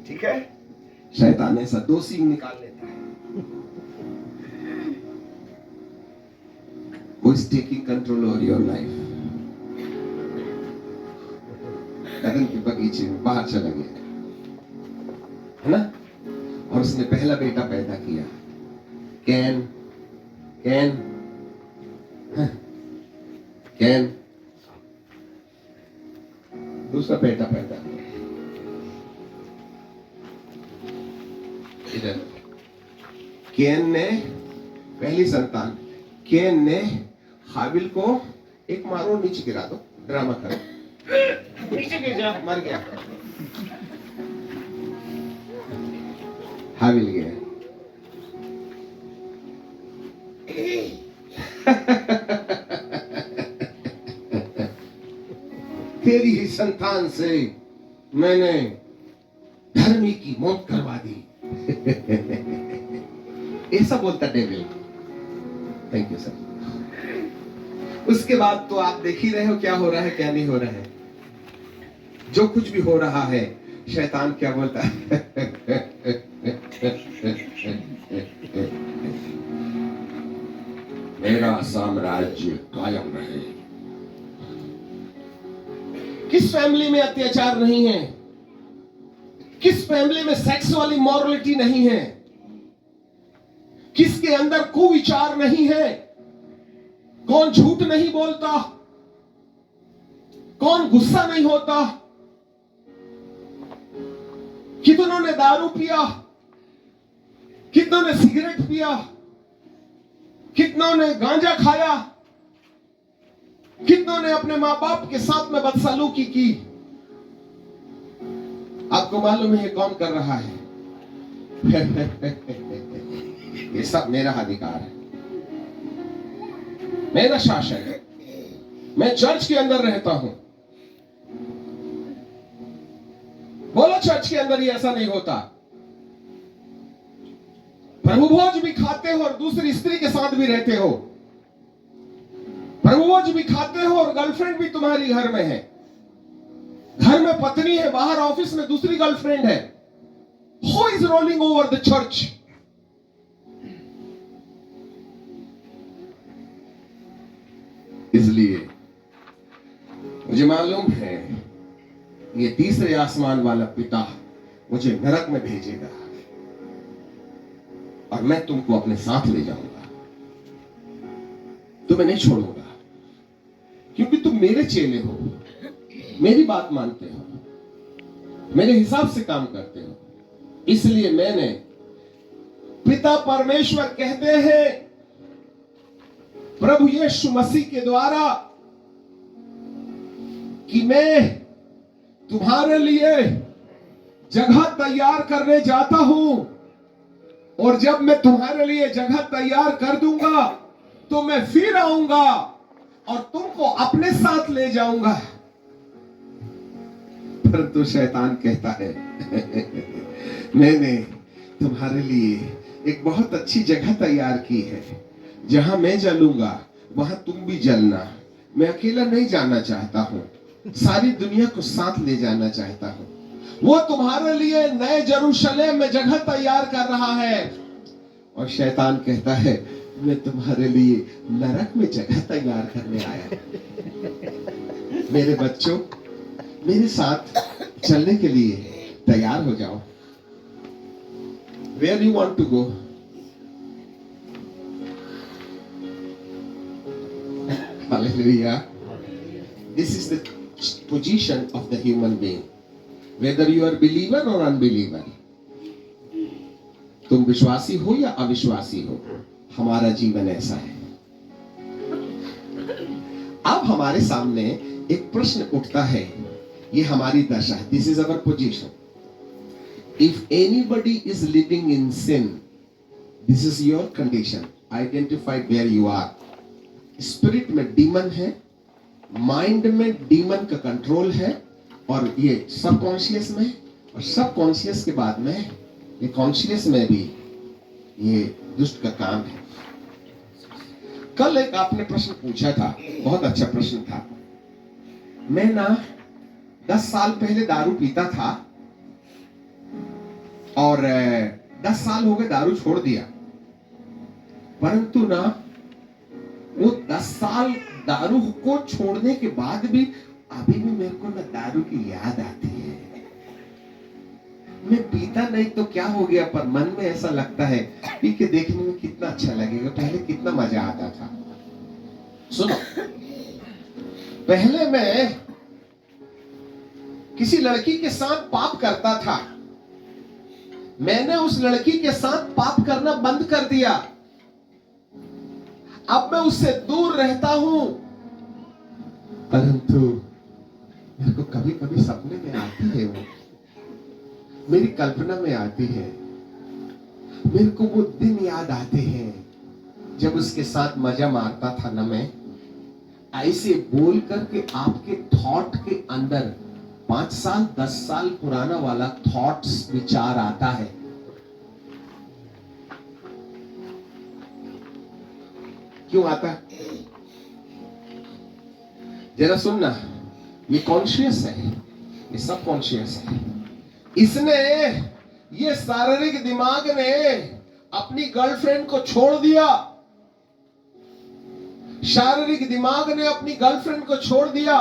ठीक है, शैतान ऐसा 2 सींग निकाल लेता है। Who is taking control over your life? गगन के बगीचे में बाहर चला गया, है ना, और उसने पहला बेटा पैदा किया, कैन। दूसरा बेटा पैदा किया, इधर कैन ने पहली संतान, कैन ने हाबिल को एक मारो, नीचे गिरा दो, ड्रामा करो, नीचे गिर जा, मर गया, हाबिल गया। तेरी ही संतान से मैंने धर्मी की मौत करवा दी। ऐसा बोलता डेविल। Thank you sir. उसके बाद तो आप देख ही रहे हो क्या हो रहा है, क्या नहीं हो रहा है। जो कुछ भी हो रहा है, शैतान क्या बोलता है? मेरा साम्राज्य कायम रहे। किस फैमिली में अत्याचार नहीं है? किस फैमिली में सेक्स वाली मॉरलिटी नहीं है? किसके अंदर कुविचार नहीं है? कौन झूठ नहीं बोलता? कौन गुस्सा नहीं होता? कितनों ने दारू पिया? कितनों ने सिगरेट पिया? कितनों ने गांजा खाया? कितनों ने अपने मां बाप के साथ में बदसलूकी की? आपको मालूम है ये कौन कर रहा है? ये सब मेरा अधिकार है, मेरा शासन है। मैं चर्च के अंदर रहता हूं। बोलो चर्च के अंदर ये ऐसा नहीं होता। प्रभु भोज भी खाते हो और दूसरी स्त्री के साथ भी रहते हो। प्रभु भोज भी खाते हो और गर्लफ्रेंड भी तुम्हारी घर में है। घर में पत्नी है, बाहर ऑफिस में दूसरी गर्लफ्रेंड है। Who is rolling over the church? इसलिए मुझे मालूम है ये तीसरे आसमान वाला पिता मुझे नरक में भेजेगा और मैं तुमको अपने साथ ले जाऊंगा। तुम्हें नहीं छोड़ूंगा, क्योंकि तुम मेरे चेले हो, मेरी बात मानते हो, मेरे हिसाब से काम करते हो। इसलिए मैंने, पिता परमेश्वर कहते हैं प्रभु यीशु मसीह के द्वारा कि मैं तुम्हारे लिए जगह तैयार करने जाता हूं, और जब मैं तुम्हारे लिए जगह तैयार कर दूंगा तो मैं फिर आऊंगा और तुमको अपने साथ ले जाऊंगा। परंतु शैतान कहता है मैंने तुम्हारे लिए एक बहुत अच्छी जगह तैयार की है, जहां मैं जलूंगा वहां तुम भी जलना। मैं अकेला नहीं जाना चाहता हूं, सारी दुनिया को साथ ले जाना चाहता हूं। वो तुम्हारे लिए नए यरूशलेम में जगह तैयार कर रहा है। और शैतान कहता है मैं तुम्हारे लिए नरक में जगह तैयार करने आया। मेरे बच्चों, मेरे साथ चलने के लिए तैयार हो जाओ। Where you want to go? Hallelujah. This is the position of the human being. Whether you are believer or unbeliever. तुम विश्वासी हो या अविश्वासी हो, हमारा जीवन ऐसा है। अब हमारे सामने एक प्रश्न उठता है, ये हमारी दशा है। This is our position. If anybody is living in sin, this is your condition. Identify where you are. Spirit में डीमन है, माइंड में डीमन का कंट्रोल है, और ये सबकॉन्शियस में, और सबकॉन्शियस के बाद में ये कॉन्शियस में भी ये दुष्ट का काम है। कल एक आपने प्रश्न पूछा था, बहुत अच्छा प्रश्न था। मैं ना 10 साल पहले दारू पीता था, और 10 साल हो गए दारू छोड़ दिया, परंतु ना वो 10 साल दारू को छोड़ने के बाद भी अभी भी मेरे को ना दारू की याद आती है। मैं पीता नहीं तो क्या हो गया, पर मन में ऐसा लगता है पी के देखने में कितना अच्छा लगेगा, पहले कितना मजा आता था। सुनो, पहले मैं किसी लड़की के साथ पाप करता था, मैंने उस लड़की के साथ पाप करना बंद कर दिया। अब मैं उससे दूर रहता हूं, परंतु मेरे को कभी कभी सपने में आती है, वो मेरी कल्पना में आती है। मेरे को वो दिन याद आते हैं जब उसके साथ मजा मारता था ना मैं, ऐसे बोल करके आपके थॉट के अंदर 5 साल 10 साल पुराना वाला थॉट्स विचार आता है। क्यों आता है? जरा सुनना, ये कॉन्शियस है, ये सब कॉन्शियस है। इसने, ये शारीरिक दिमाग ने अपनी गर्लफ्रेंड को छोड़ दिया, शारीरिक दिमाग ने अपनी गर्लफ्रेंड को छोड़ दिया।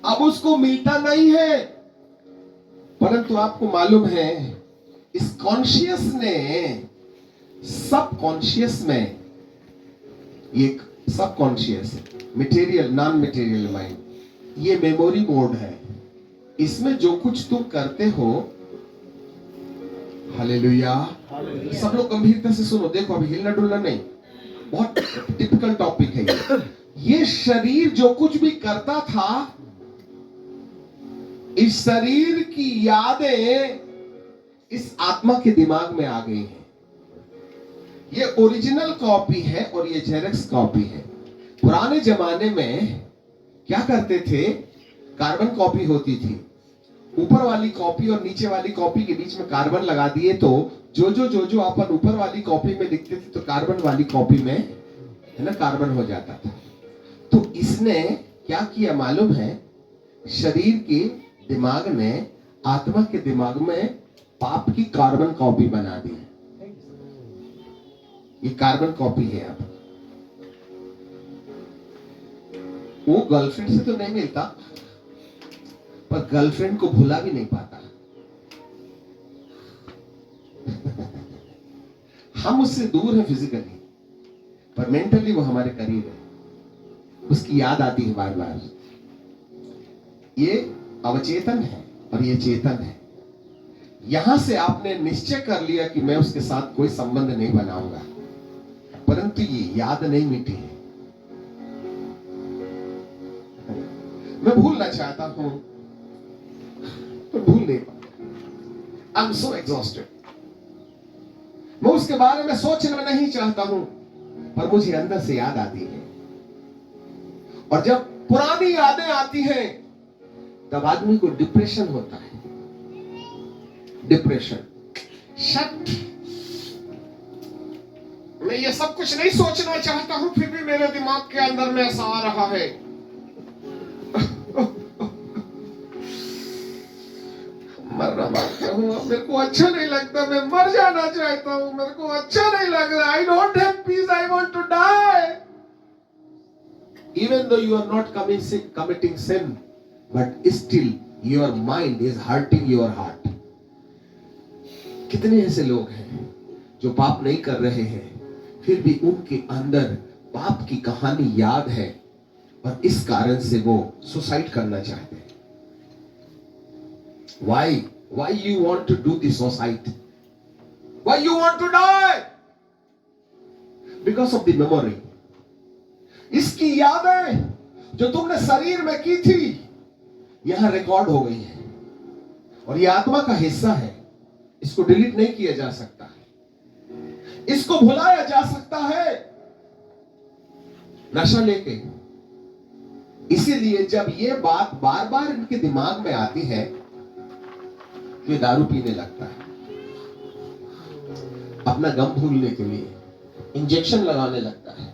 अब उसको मिलता नहीं है, परंतु आपको मालूम है इस कॉन्शियस ने सब कॉन्शियस में, ये सब conscious material non material mind, ये मेमोरी मोड है। इसमें जो कुछ तुम करते हो, हालेलुया, सब लोग गंभीरता से सुनो, देखो अभी हिलना डुलना नहीं, बहुत टिपिकल टॉपिक है ये शरीर जो कुछ भी करता था, इस शरीर की यादें इस आत्मा के दिमाग में आ गई हैं। ये ओरिजिनल कॉपी है और ये जेरॉक्स कॉपी है। पुराने जमाने में क्या करते थे, कार्बन कॉपी होती थी, ऊपर वाली कॉपी और नीचे वाली कॉपी के बीच में कार्बन लगा दिए, तो जो अपन ऊपर वाली कॉपी में लिखते थे तो कार्बन वाली कॉपी में है ना कार्बन हो जाता था। तो इसने क्या किया मालूम है, शरीर के दिमाग ने आत्मा के दिमाग में पाप की कार्बन कॉपी बना दी। ये कार्बन कॉपी है। अब वो गर्लफ्रेंड से तो नहीं मिलता, पर गर्लफ्रेंड को भुला भी नहीं पाता। हम उससे दूर है फिजिकली, पर मेंटली वो हमारे करीब है। उसकी याद आती है बार बार। ये अवचेतन है और ये चेतन है। यहां से आपने निश्चय कर लिया कि मैं उसके साथ कोई संबंध नहीं बनाऊंगा, परंतु ये याद नहीं मिटी है। मैं भूलना चाहता हूं तो भूल नहीं पाता। I am so exhausted. मैं उसके बारे में सोचना नहीं चाहता हूं, पर मुझे अंदर से याद आती है। और जब पुरानी यादें आती हैं तब आदमी को डिप्रेशन होता है। डिप्रेशन, शट, मैं ये सब कुछ नहीं सोचना चाहता हूं, फिर भी मेरे दिमाग के अंदर में ऐसा आ रहा है। मरना मांगता हूं, मेरे को अच्छा नहीं लगता, मैं मर जाना चाहता हूं, मेरे को अच्छा नहीं लग रहा, I don't have peace, I want to die. Even though you are not committing sin, but still your mind is hurting your heart. कितने ऐसे लोग हैं जो पाप नहीं कर रहे हैं, फिर भी उनके अंदर पाप की कहानी याद है और इस कारण से वो सुसाइड करना चाहते हैं। Why you want to do the suicide? Why you want to die? Because of the memory. इसकी यादें जो तुमने शरीर में की थी यहां रिकॉर्ड हो गई है और ये आत्मा का हिस्सा है। इसको डिलीट नहीं किया जा सकता है, इसको भुलाया जा सकता है नशा लेके। इसीलिए जब ये बात बार बार इनके दिमाग में आती है, ये दारू पीने लगता है। अपना गम भूलने के लिए इंजेक्शन लगाने लगता है,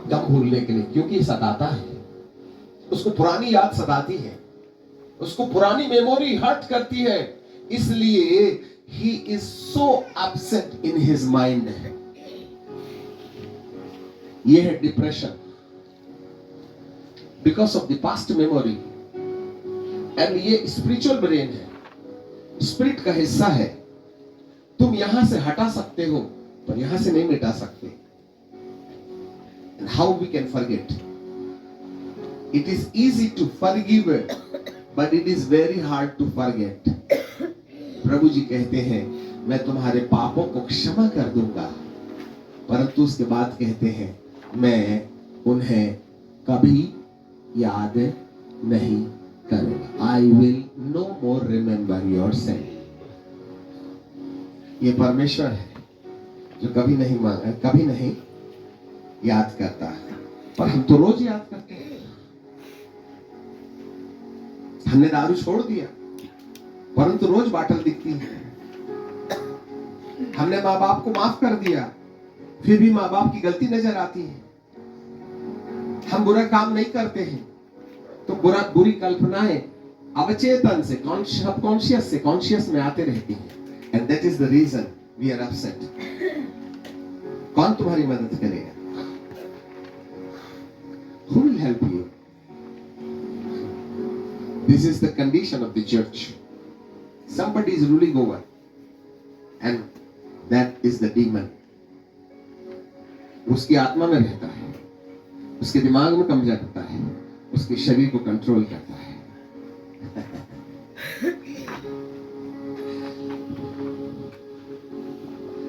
गम भूलने के लिए, क्योंकि सताता है उसको, पुरानी याद सताती है उसको, पुरानी मेमोरी हर्ट करती है। इसलिए he is so upset in his mind. ये है depression because of the past memory. And ये स्पिरिचुअल ब्रेन है, स्पिरिट का हिस्सा है. तुम यहां से हटा सकते हो पर यहां से नहीं मिटा सकते. And how we can forget? It is easy to forgive, but it is very hard to forget. प्रभु जी कहते हैं मैं तुम्हारे पापों को क्षमा कर दूंगा, परंतु उसके बाद कहते हैं मैं उन्हें कभी याद नहीं करूंगा. I will no more remember your sin. ये परमेश्वर है जो कभी नहीं मांगा, कभी नहीं याद करता है, पर हम तो रोज याद करते हैं. हमने दारू छोड़ दिया परंतु रोज बाटल दिखती है. हमने माँ बाप को माफ कर दिया फिर भी माँ बाप की गलती नजर आती है. हम बुरा काम नहीं करते हैं तो बुरी कल्पनाएं अवचेतन से, सबकॉन्शियस से कॉन्शियस में आते रहती हैं. And that is the reason we are upset. कौन तुम्हारी मदद करेगा? Who will help you? This is the condition of the church. Somebody is ruling over, and that is the demon. उसकी आत्मा में रहता है, उसके दिमाग में कब्जा करता है, उसके शरीर को कंट्रोल करता है.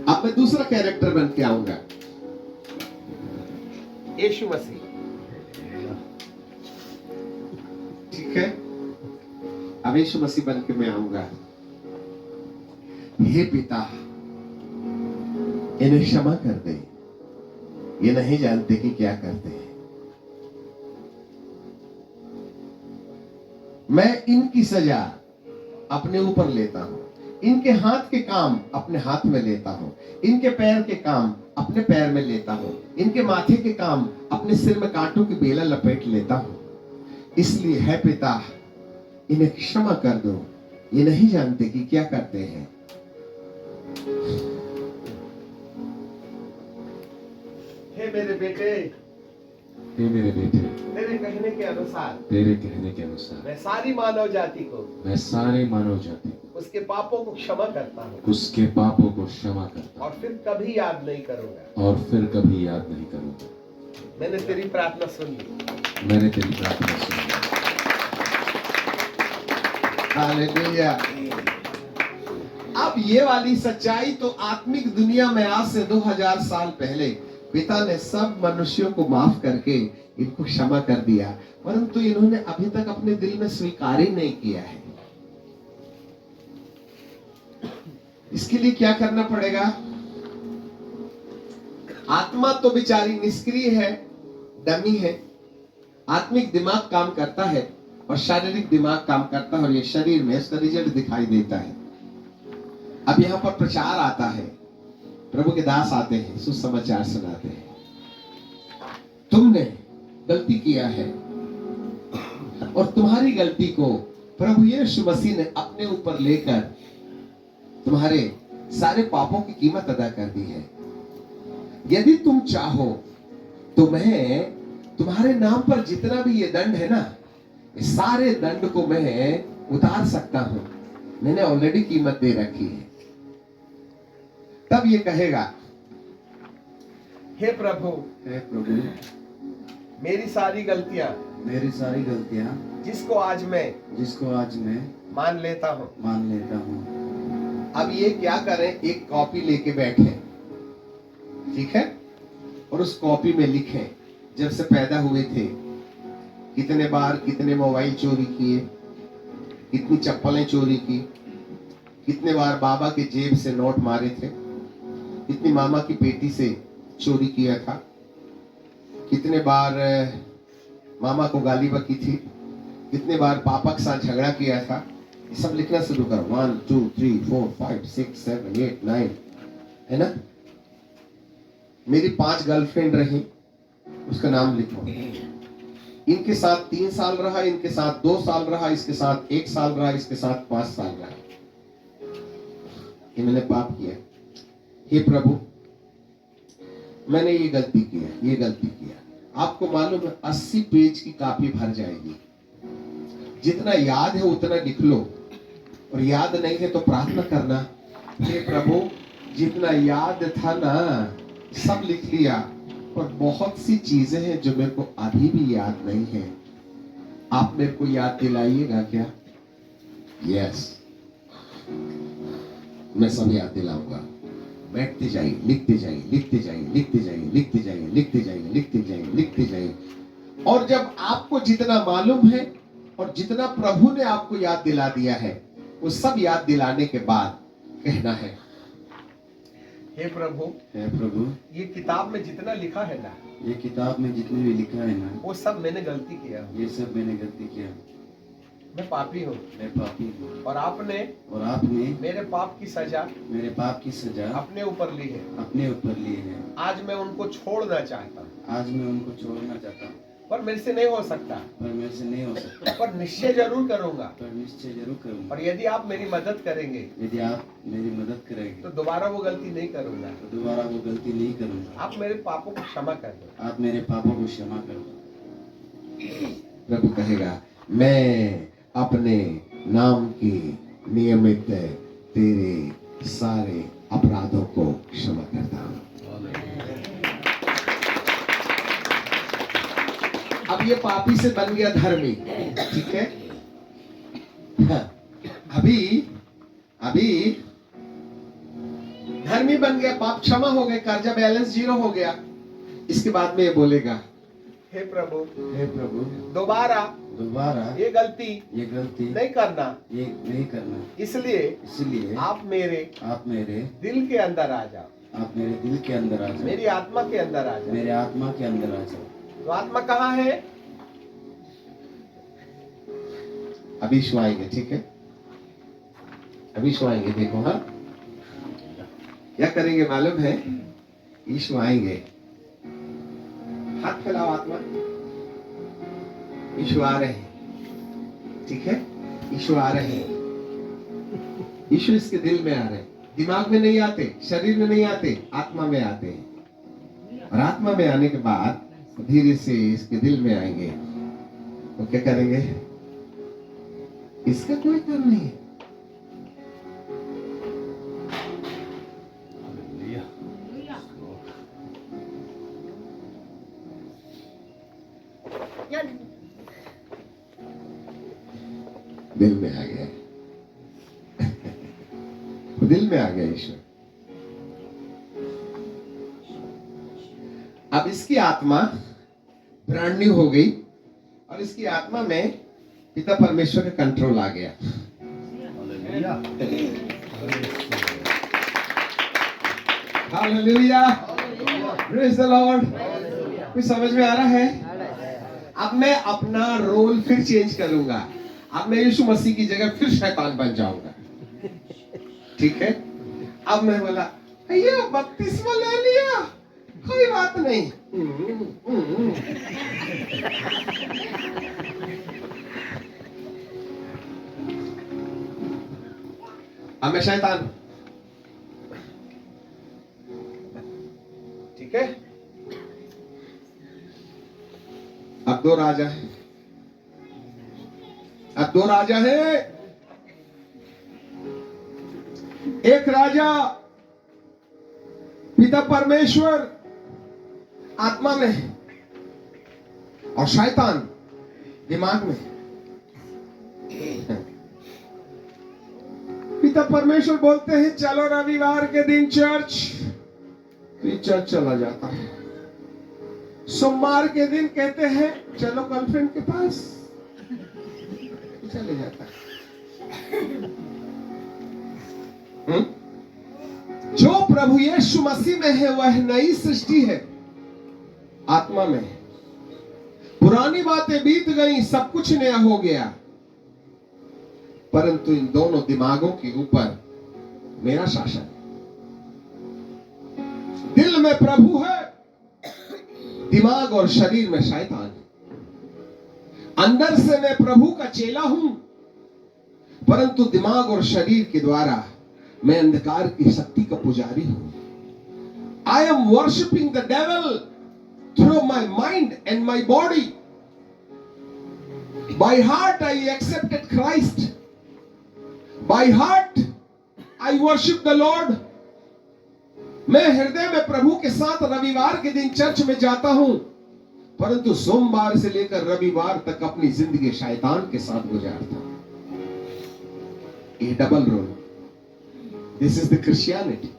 अब मैं दूसरा कैरेक्टर बन के आऊंगा, यीशु मसीह. ठीक है, अब यीशु मसीह बन के मैं आऊंगा. हे पिता इन्हें क्षमा कर दे, ये नहीं जानते कि क्या करते हैं. मैं इनकी सजा अपने ऊपर लेता हूं, इनके हाथ के काम अपने हाथ में लेता हूं, इनके पैर के काम अपने पैर में लेता हूं, इनके माथे के काम अपने सिर में कांटों की बेला लपेट लेता हूं. इसलिए है पिता इन्हें क्षमा कर दो, ये नहीं जानते कि क्या करते हैं. हे मेरे बेटे, हे मेरे बेटे, तेरे कहने के अनुसार, तेरे कहने के अनुसार मैं सारी मानव जाति को, मैं सारे मानव जाति को उसके पापों को क्षमा करता हूँ, उसके पापों को क्षमा करता और फिर कभी याद नहीं करूंगा. हूँ और फिर कभी याद नहीं करूंगा. मैंने तेरी प्रार्थना सुन ली. मैंने तेरी प्रार्थना सुनी. हालेलुया. अब ये वाली सच्चाई तो आत्मिक दुनिया में आज से 2000 साल पहले पिता ने सब मनुष्यों को माफ करके इनको क्षमा कर दिया, परंतु इन्होंने अभी तक अपने दिल में स्वीकार ही नहीं किया है. इसके लिए क्या करना पड़ेगा? आत्मा तो बेचारी निष्क्रिय है, डमी है. आत्मिक दिमाग काम करता है और शारीरिक दिमाग काम करता है, और ये शरीर में इसका रिजल्ट दिखाई देता है. अब यहाँ पर प्रचार आता है, प्रभु के दास आते हैं, सुसमाचार सुनाते हैं. तुमने गलती किया है और तुम्हारी गलती को प्रभु यीशु मसीह ने अपने ऊपर लेकर तुम्हारे सारे पापों की कीमत अदा कर दी है. यदि तुम चाहो तो मैं तुम्हारे नाम पर जितना भी ये दंड है ना, सारे दंड को मैं उतार सकता हूं. मैंने ऑलरेडी कीमत दे रखी है. तब ये कहेगा, हे प्रभु, हे प्रभु, मेरी सारी गलतियां जिसको आज मैं मान लेता हूं. अब ये क्या करें, एक कॉपी लेके बैठे, ठीक है, और उस कॉपी में लिखें जब से पैदा हुए थे कितने बार कितने मोबाइल चोरी किए, कितनी चप्पलें चोरी की, कितने बार बाबा के जेब से नोट मारे थे, कितनी मामा की पेटी से चोरी किया था, कितने बार मामा को गाली बकी थी, कितने बार पापा के साथ झगड़ा किया था. ये सब लिखना शुरू करो. 1 2 3 4 5 6 7 8 9, है ना. मेरी 5 गर्लफ्रेंड रही, उसका नाम लिखो. इनके साथ 3 साल रहा, इनके साथ 2 साल रहा, इसके साथ 1 साल रहा, इसके साथ 5 साल रहा. कि मैंने पाप किया, हे प्रभु मैंने ये गलती किया, ये गलती किया। आपको मालूम है 80 पेज की कॉपी भर जाएगी। जितना याद है उतना लिख लो, और याद नहीं है तो प्रार्थना करना, हे प्रभु जितना याद था ना सब लिख लिया, पर बहुत सी चीजें हैं जो मेरे को अभी भी याद नहीं है, आप मेरे को याद दिलाइएगा क्या? यस, मैं सब याद दिलाऊंगा। बैठते जाइए, लिखते जाइए, लिखते जाइए, लिखते जाइए, लिखते जाइए, लिखते जाइए, लिखते जाइए, लिखते जाइए। और जब आपको जितना मालूम है और जितना प्रभु ने आपको याद दिला दिया है, वो सब याद दिलाने के बाद कहना है, हे प्रभु, हे प्रभु, ये किताब में जितना लिखा है ना, ये किताब में जितने भी लिखा है ना, वो सब मैंने गलती किया, ये सब मैंने गलती किया। मैं पापी हूँ, मैं पापी हूँ, और आपने मेरे पाप की सजा अपने ऊपर ली है। अपने ऊपर ली है। आज मैं उनको छोड़ना चाहता हूँ, आज मैं उनको छोड़ना चाहता हूँ, पर मेरे से नहीं हो सकता, पर निश्चय जरूर करूंगा। और यदि आप मेरी मदद करेंगे, तो दोबारा वो गलती नहीं करूंगा। आप मेरे पापों को क्षमा कर दो। प्रभु कहेगा, मैं अपने नाम की नियमित तेरे सारे अपराधों को क्षमा करता हूँ। अब ये पापी से बन गया धर्मी, ठीक है? हाँ, अभी धर्मी बन गया, पाप क्षमा हो गए, कर्जा बैलेंस 0 हो गया। इसके बाद में ये बोलेगा, हे प्रभु दोबारा ये गलती नहीं करना। इसलिए आप मेरे दिल के अंदर आ जाओ, मेरी आत्मा के अंदर आ जाओ। तो आत्मा कहाँ है? अभी आएंगे, ठीक है? अभी आएंगे, देखो। हाँ, क्या करेंगे मालूम है? ईशु आएंगे, हाथ फैलाओ, आत्मा ईशु आ रहे हैं, ठीक है? ईशु आ रहे हैं, ईशु इसके दिल में आ रहे हैं, दिमाग में नहीं आते, शरीर में नहीं आते, आत्मा में आते हैं। और आत्मा में आने के बाद धीरे से इसके दिल में आएंगे, तो क्या करेंगे? इसका कोई काम नहीं है। दिल में आ गया, दिल में आ गया ईश्वर। अब इसकी आत्मा ब्रांड न्यू हो गई, और इसकी आत्मा में पिता परमेश्वर का कंट्रोल आ गया। Hallelujah, praise the Lord. कुछ समझ में आ रहा है? अब मैं अपना रोल फिर चेंज करूंगा। अब मैं यीशु मसीह की जगह फिर शैतान बन जाऊंगा, ठीक है? अब मैं बोला, भैया बपतिस्मा ले लिया, कोई बात नहीं। अब मैं शैतान, ठीक है? अब दो राजा है, एक राजा पिता परमेश्वर आत्मा में, और शैतान दिमाग में। पिता परमेश्वर बोलते हैं, चलो रविवार के दिन चर्च, तो चर्च चला जाता है। सोमवार के दिन कहते हैं, चलो गर्लफ्रेंड के पास, चले जाता है। जो प्रभु यीशु मसीह में है वह नई सृष्टि है, आत्मा में। पुरानी बातें बीत गई, सब कुछ नया हो गया। परंतु इन दोनों दिमागों के ऊपर मेरा शासन। दिल में प्रभु है, दिमाग और शरीर में शैतान है। अंदर से मैं प्रभु का चेला हूं, परंतु दिमाग और शरीर के द्वारा मैं अंधकार की शक्ति का पुजारी हूं. I am worshipping the devil through my mind and my body. By heart I accepted Christ. By heart I worship the Lord. मैं हृदय में प्रभु के साथ रविवार के दिन चर्च में जाता हूं, परंतु सोमवार से लेकर रविवार तक अपनी जिंदगी शैतान के साथ गुजारता हूं. ये double role. This is the Christianity.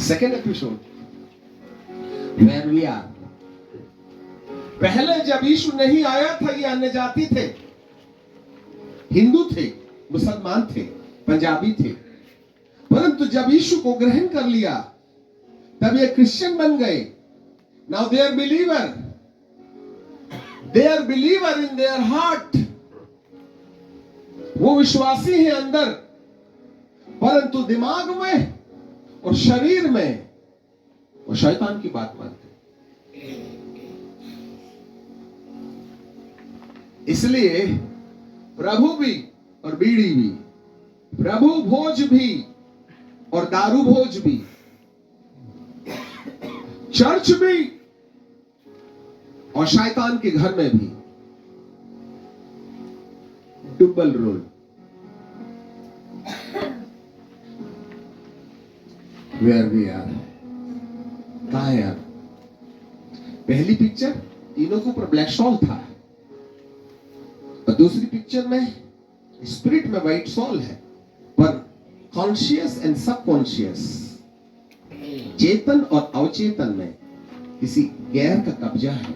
Second episode where we are. पहले जब यीशु नहीं आया था, ये अन्य जाति थे, हिंदू थे, मुसलमान थे, पंजाबी थे. परंतु जब यीशु को ग्रहण कर लिया, तब ये क्रिश्चियन बन गए. Now they are believer. They are believer in their heart. वो विश्वासी हैं अंदर, परंतु दिमाग में और शरीर में वो शैतान की बात मानते. इसलिए प्रभु भी और बीड़ी भी, प्रभु भोज भी और दारू भोज भी, चर्च भी और शैतान के घर में भी double role. Where we are. कहां है आप? पहली पिक्चर तीनों के ऊपर ब्लैक शॉल था, और दूसरी पिक्चर में स्पिरिट में व्हाइट सॉल है, पर कॉन्शियस एंड सबकॉन्शियस, चेतन और अवचेतन में किसी गैर का कब्जा है,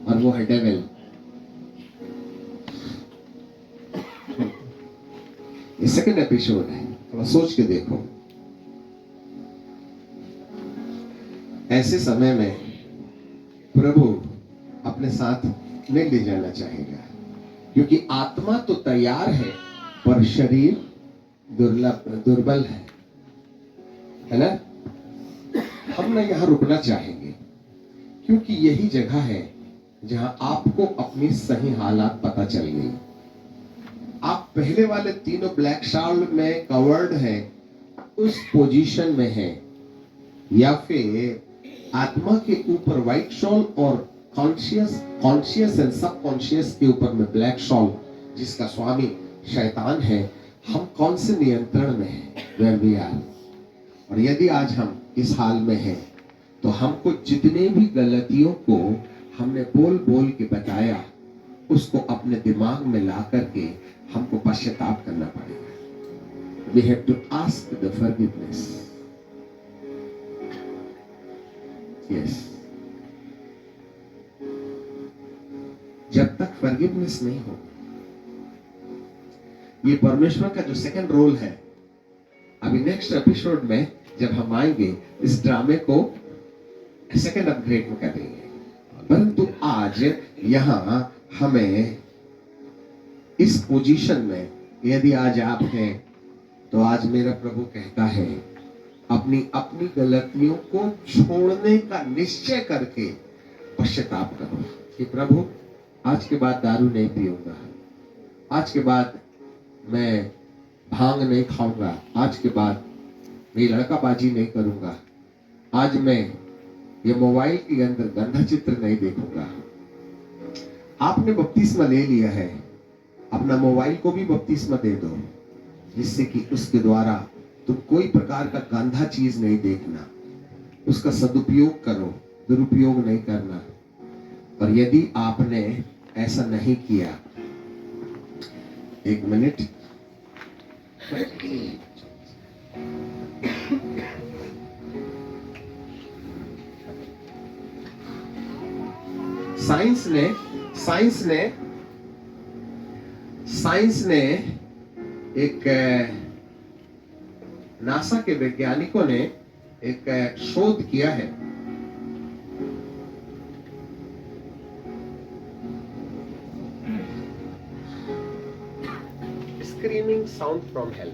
और वो है डेविल. ये सेकंड एपिसोड है. थोड़ा सोच के देखो. ऐसे समय में प्रभु अपने साथ नहीं ले जाना चाहेगा, क्योंकि आत्मा तो तैयार है, पर शरीर दुर्बल है ना. हम ना यहां रुकना चाहेंगे, क्योंकि यही जगह है जहां आपको अपनी सही हालात पता चल गई. आप पहले वाले तीनों ब्लैक शॉल में कवर्ड हैं, उस पोजीशन में हैं, या फिर आत्मा के ऊपर व्हाइट शॉल और कॉन्शियस एंड सबकॉन्शियस के ऊपर में ब्लैक शॉल, जिसका स्वामी शैतान है. हम कौन से नियंत्रण में हैं? Where we are. और यदि आज हम इस हाल में हैं, तो हमको जितने भी गलतियों को हमने बोल बोल के बताया, उसको अपने दिमाग में ला करके हमको पश्चाताप करना पड़ेगा. We have to ask the forgiveness. Yes. जब तक फॉरगिवनेस नहीं हो, ये परमेश्वर का जो सेकंड रोल है, अभी नेक्स्ट एपिसोड में जब हम आएंगे, इस ड्रामे को सेकंड अपग्रेड में करेंगे. परंतु आज यहां हमें इस पोजीशन में, यदि आज आप हैं, तो आज मेरा प्रभु कहता है, अपनी अपनी गलतियों को छोड़ने का निश्चय करके पश्चाताप करो कि प्रभु, आज के बाद दारू नहीं पीऊंगा, आज के बाद मैं भांग नहीं खाऊंगा, आज के बाद मैं लड़काबाजी नहीं करूंगा, आज मैं ये मोबाइल के अंदर गंदा चित्र नहीं देखूंगा. आपने बपतिस्मा ले लिया है, अपना मोबाइल को भी बपतिस्मा दे दो, जिससे कि उसके द्वारा तुम कोई प्रकार का गंदा चीज नहीं देखना, उसका सदुपयोग करो, दुरुपयोग नहीं करना. और यदि आपने ऐसा नहीं किया, एक मिनट, साइंस ने एक, नासा के वैज्ञानिकों ने एक शोध किया है. Screaming sound from hello.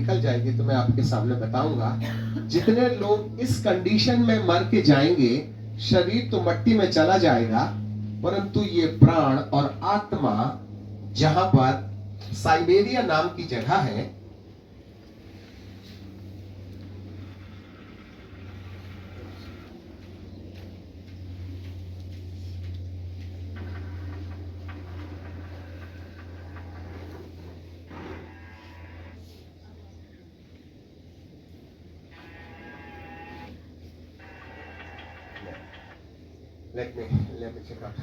निकल जाएगी तो मैं आपके सामने बताऊंगा। जितने लोग इस कंडीशन में मर के जाएंगे, शरीर तो मट्टी में चला जाएगा, परंतु ये प्राण और आत्मा जहां पर साइबेरिया नाम की जगह है, let me check out.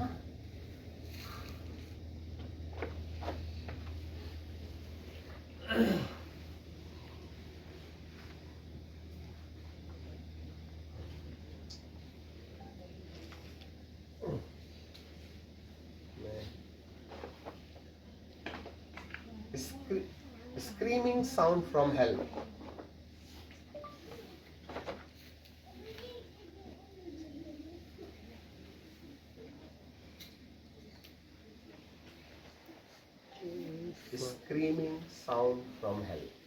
Screaming sound from hell. Screaming sound from hell.